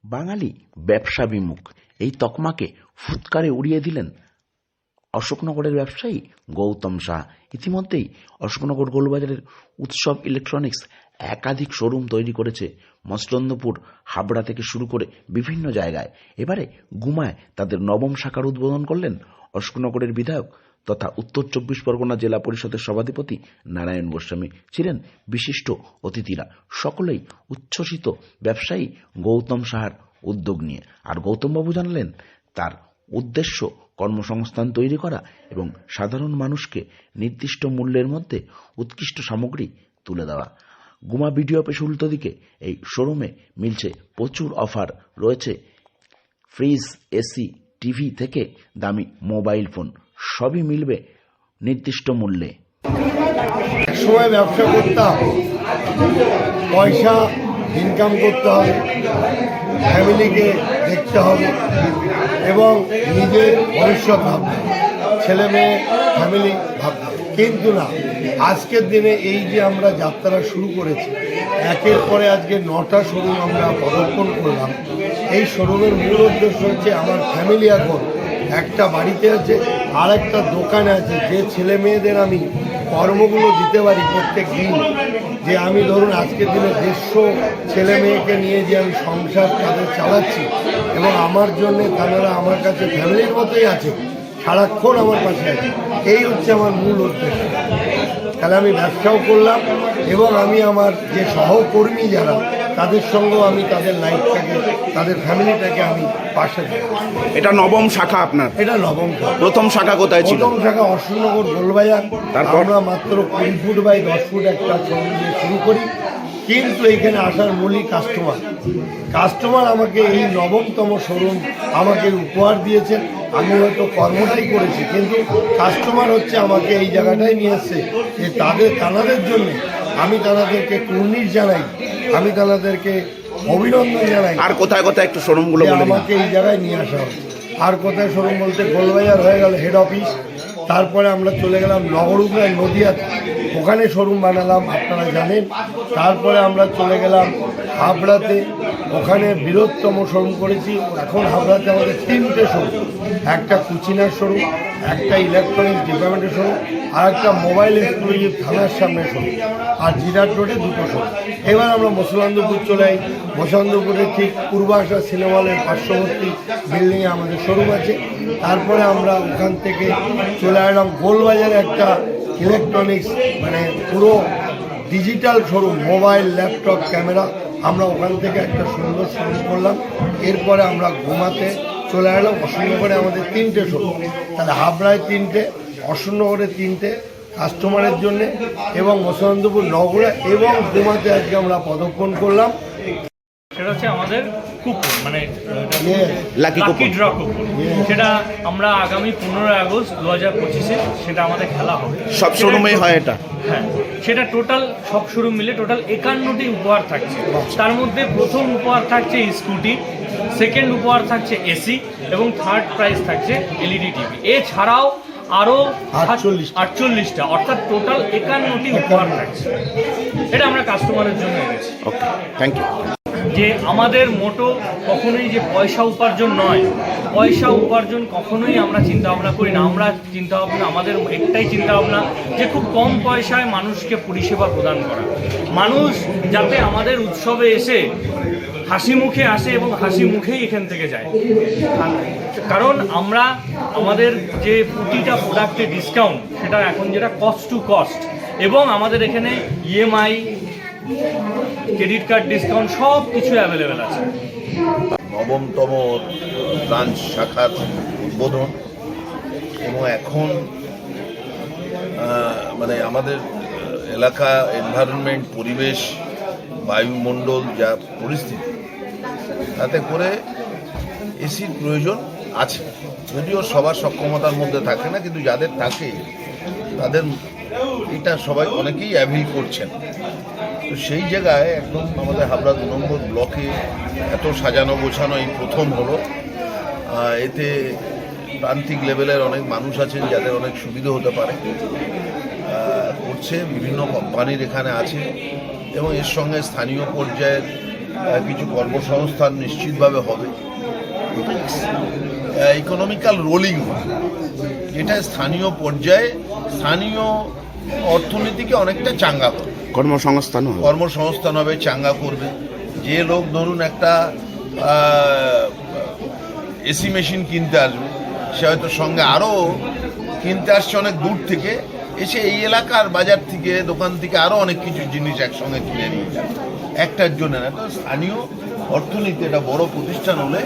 বাঙালি ব্যবসা বিমুখ এই তকমাকে ফুৎকারে উড়িয়ে দিলেন অশোকনগরের ব্যবসায়ী গৌতম শাহ। ইতিমধ্যেই অশোকনগর গোলবাজারের উৎসব ইলেকট্রনিক্স একাধিক শোরুম তৈরি করেছে। মসলন্দপুর, হাবড়া থেকে শুরু করে বিভিন্ন জায়গায়। এবারে গুমায় তাদের নবম শাখার উদ্বোধন করলেন অশোকনগরের বিধায়ক তথা উত্তর 24 পরগনা জেলা পরিষদের সভাধিপতি নারায়ণ গোস্বামী। ছিলেন বিশিষ্ট অতিথিরা। সকলেই উচ্ছ্বসিত ব্যবসায়ী গৌতম শাহর উদ্যোগ নিয়ে। আর গৌতমবাবু জানালেন তার উদ্দেশ্য কর্মসংস্থান তৈরি করা এবং সাধারণ মানুষকে নির্দিষ্ট মূল্যের মধ্যে উৎকৃষ্ট সামগ্রী তুলে দেওয়া। গুমা বিডিও অফিস উল্টো দিকে এই শোরুমে মিলছে প্রচুর অফার। রয়েছে ফ্রিজ, এসি, টিভি থেকে দামি মোবাইল ফোন, সবই মিলবে নির্দিষ্ট মূল্যে। একসময় ব্যবসা করতাম, পয়সা ইনকাম করতে হবে, ফ্যামিলিকে দেখতে হবে এবং নিজের ভবিষ্যৎ ভাবতে, ছেলে মেয়ে ফ্যামিলি ভাবতে। কিন্তু না, আজকের দিনে এই যে আমরা যাত্রা শুরু করেছি, একের পরে আজকে 9টা শোরুম আমরা পদার্পণ করলাম। এই শোরুমের মূল উদ্দেশ্য হচ্ছে আমার ফ্যামিলি এখন একটা বাড়িতে আছে, আর একটা দোকানে আছে, যে ছেলে মেয়েদের আমি কর্মগুলো দিতে পারি প্রত্যেক দিন। যে আমি ধরুন আজকের দিনে 150 ছেলে মেয়েকে নিয়ে যে আমি সংসার তাদের চালাচ্ছি এবং আমার জন্যে তারা আমার কাছে ফ্যামিলির মতোই আছে, সারাক্ষণ আমার পাশে আছে। এই হচ্ছে আমার মূল উদ্দেশ্য। তাহলে আমি ব্যবসাও করলাম এবং আমি আমার যে সহকর্মী যারা তাদের সঙ্গেও আমি তাদের লাইফটাকে, তাদের ফ্যামিলিটাকে আমি পাশে দিই। এটা নবম শাখা আপনার? এটা নবম শাখা। প্রথম শাখা কোথায় ছিল? প্রথম শাখা অশোকনগর গোলবাজার। তারপর আমরা মাত্র 20 ফুট বাই 10 ফুট একটা শোরুম দিয়ে শুরু করি। কিন্তু এইখানে আসার মূলই কাস্টমার আমাকে এই নবমতম শোরুম আমাকে উপহার দিয়েছেন। আমি হয়তো কর্মটাই করেছি, কিন্তু কাস্টমার হচ্ছে আমাকে এই জায়গাটায় নিয়ে এসছে যে তাদের জন্য আমি তাদেরকে কুর্নিশ জানাই, আমি তাদেরকে অভিনন্দন জানাই। আর কোথায় কোথায় একটু শোরুমগুলো আমাকে এই জায়গায় নিয়ে আসা হচ্ছে। আর কোথায় শোরুম বলতে গোলবাজার হয়ে গেল হেড অফিস, তারপরে আমরা চলে গেলাম নগরুগ্রায় নদিয়াতে, ওখানে শোরুম বানালাম আপনারা জানেন। তারপরে আমরা চলে গেলাম হাবড়াতে, ওখানে বৃহত্তম শোরুম করেছি। এখন হাবড়াতে আমাদের 3টে শোরুম, একটা কুচিনার শোরুম, একটা ইলেকট্রনিক্স ডিপার্টমেন্টের শোরুম, আর একটা মোবাইল এক্সক্লুসিভ থানার সামনে শোরুম, আর জিরাট রোডে 2টো শোরুম। এবার আমরা মসলন্দপুর চলে যাই। মসলন্দপুরে ঠিক পূর্বাশা সিনেমা হলের পার্শ্ববর্তী বিল্ডিংয়ে আমাদের শোরুম আছে। তারপরে আমরা ওখান থেকে চলে এলাম গোলবাজারে একটা ইলেকট্রনিক্স, মানে পুরো digital showroom, mobile, laptop, camera. আমরা ওখান থেকে একটা সুন্দর শোরুম করলাম। এরপরে আমরা গুমাতে চলে এলাম। অশোকনগরে আমাদের 3টে শোরুম, তাহলে হাবড়ায় 3টে, অশোকনগরে 3টে কাস্টমারের জন্যে, এবং মসলন্দপুর, নগরা এবং গুমাতে আজকে আমরা পদার্পণ করলাম। সেটা হচ্ছে আমাদের কুপন, মানে লাকি ড্র কুপন। সেটা আমরা আগামী 15 আগস্ট 2025-এ সেটা আমাদের খেলা হবে। সব শোরুমেই হয় এটা? হ্যাঁ, সেটা টোটাল সব শোরুম মিলে টোটাল 51টি উপহার থাকছে। তার মধ্যে প্রথম উপহার থাকছে স্কুটি, সেকেন্ড উপহার থাকছে এসি এবং থার্ড প্রাইজ থাকছে এলইডি টিভি। এছাড়াও আরও 48টা, অর্থাৎ টোটাল 51টি উপহার থাকছে। এটা আমরা কাস্টমারের জন্য এনেছি। ওকে, থ্যাংক ইউ। যে আমাদের মোটো কখনোই যে পয়সা উপার্জন নয়, পয়সা উপার্জন কখনোই আমরা চিন্তা ভাবনা করি না। আমরা চিন্তা ভাবনা, আমাদের একটাই চিন্তা ভাবনা যে খুব কম পয়সায় মানুষকে পরিষেবা প্রদান করা, মানুষ যাতে আমাদের উৎসবে এসে হাসি মুখে আসে এবং হাসি মুখেই এখান থেকে যায়। কারণ আমরা আমাদের যে প্রতিটা প্রোডাক্টে ডিসকাউন্ট, সেটা এখন যেটা কস্ট টু কস্ট, এবং আমাদের এখানে ইএমআই, ক্রেডিট কার্ড ডিসকাউন্ট সব কিছু অ্যাভেলেবেল আছে। নবমতম ব্রাঞ্চ শাখার উদ্বোধন, এবং এখন মানে আমাদের এলাকা, এনভায়রনমেন্ট, পরিবেশ, বায়ুমণ্ডল যা পরিস্থিতি, তাতে করে এসির প্রয়োজন আছে। যদিও সবার সক্ষমতার মধ্যে থাকে না, কিন্তু যাদের থাকে তাদের এটা সবাই অনেকেই অ্যাভেল করছেন। তো সেই জায়গায় একদম আমাদের হাবড়া 2 নম্বর ব্লকে এত সাজানো গোছানো এই প্রথম হলো। এতে প্রান্তিক লেভেলের অনেক মানুষ আছেন যাদের অনেক সুবিধা হতে পারে, করছে। বিভিন্ন কোম্পানির এখানে আছে এবং এর সঙ্গে স্থানীয় পর্যায়ের কিছু কর্মসংস্থান নিশ্চিতভাবে হবে। ইকোনমিক্যাল রোলিং, যেটা স্থানীয় পর্যায়ে স্থানীয় অর্থনীতিকে অনেকটা চাঙ্গা করবে, কর্মসংস্থান হবে, চাঙ্গা করবে। যে লোক ধরুন একটা এসি মেশিন কিনতে আসবে, সে হয়তো সঙ্গে আরও কিনতে আসছে অনেক দূর থেকে, এসে এই এলাকার বাজার থেকে, দোকান থেকে আরও অনেক কিছু জিনিস একসঙ্গে কিনে নিয়ে যাবে একটার জন্য না। তো স্থানীয় অর্থনীতি একটা বড় প্রতিষ্ঠান হলে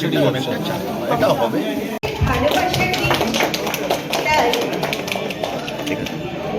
সেটি অনেকটা চাঙ্গা, এটা হবে।